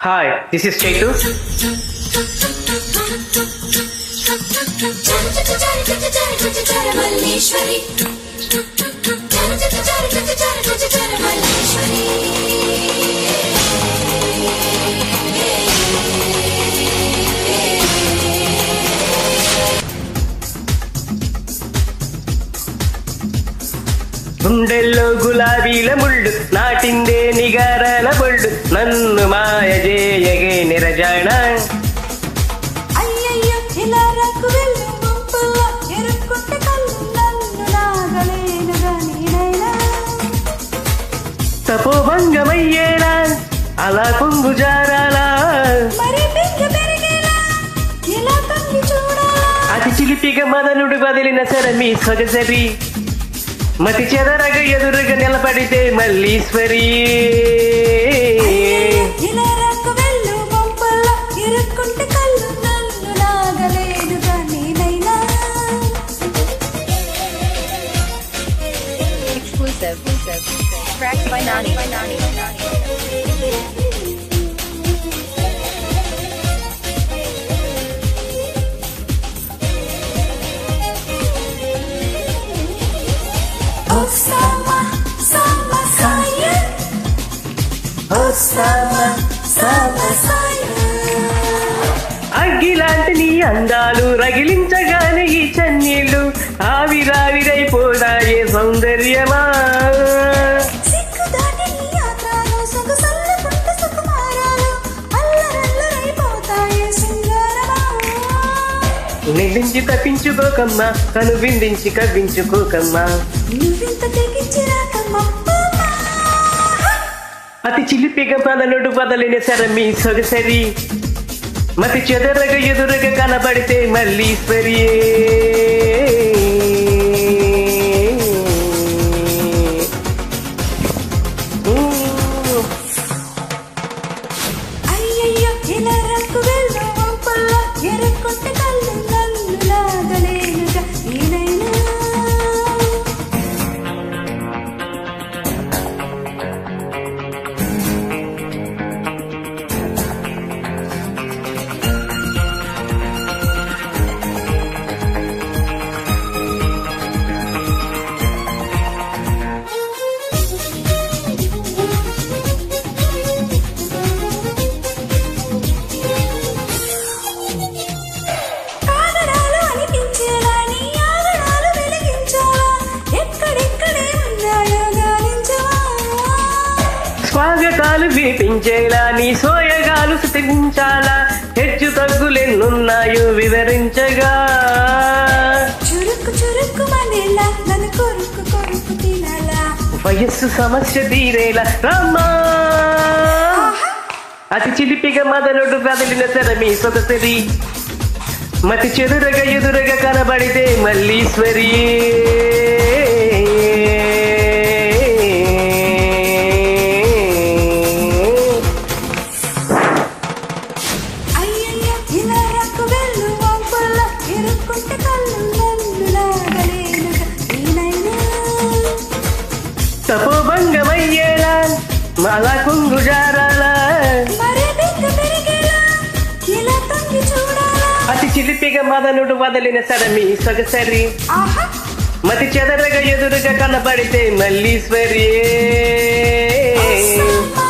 Hi, this is Chetu. గుండెల్లో గులాబీల ముళ్ళు నాటిందే నిగారాల బొళ్ళు నన్ను మాయ చేయగే నిరజాణ అయ్యయ్యో ఇలా రకు వెళ్ళు గుంపుల్లో ఎరుక్కుంటే కళ్ళు నన్ను నాగలేనుగా నేనైనా తపోభంగమయ్యేలా అలా పొంగు జారాలా మరి పెంకి పెరిగేలా ఇలా తొంగి చూడాలా అతి చిలిపిగా మదనుడు వదిలిన సరమి సొగసరి మతి చెదరగ ఎదురుగా నిలబడితే మల్లీశ్వరి ఇలా రకు వెళ్ళు గుంపుల్లో ఎరుక్కుంటే కళ్ళు నన్ను నాగలేనుగా నేనైనా Exclusive. Tracked by Nani. Oh sama sama saya Oh sama sama saya అగ్గిలాంటి నీ అందాలు రగిలించగానే ఈ చన్నీళ్ళు ఆవిరావిరైపోదాయే సౌందర్యమా సిక్కు దాటి నీ యాత్రలో సొగసల్ల పుట్ట సుకుమారాలు అల్లరల్లరైపోతాయే సింగారమా నిందించి తప్పించుకోకమ్మా కను విందించి కవ్వించుకోకమ్మా నువ్వింత తెగించిరాకమ్మా అతి చిలిపిగా పదనుడు బదలిన సరమి సొగసరి మతి చెదరగ ఎదురుగా కనబడితే మల్లీశ్వరి అయ్యయ్యో ఇలా రకు వెళ్ళు వంపల్లో ఎరుక్కుంటే కళ్ళు నన్ను లాగలేనుగా నేనైనా కాగడాలు అనిపించేలా నీ ఆగడాలు వెలిగించాలా ఎక్కడెక్కడే ఉన్నాయో గాలించవా స్వాగతాలు వినిపించేలా నీ సోయగాలు స్థితించాలా హెచ్చు తగ్గులెన్నున్నాయో వివరించగా చురుకు చురుకు మనేలా నన్ను కొరుకు కొరుకు తినాలా వయస్సు సమస్య తీరేలా రామ్మా అతి చిలిపిగా మదనుడు కదిలిన తెరమి సొగసరి మతి చెదురగా ఎదురుగా కనబడితే మల్లీశ్వరి అయ్యయ్యో ఇలా రకు వెళ్ళు వంపుల్లో ఎరుక్కుంటే కళ్ళు నన్ను లాగలేనుగా నేనైనా తపోభంగమయ్యేలా మలా కొంగు జారాలా మరే పెంక పెరిగేలా ఇలా తొంగి చూడాలా అతి చిలిపిగా మదనుడు వదిలిన సరమి సొగసరి ఆహా మతి చెదరగా ఎదురుగా కనబడితే మల్లీశ్వరి Oh, sama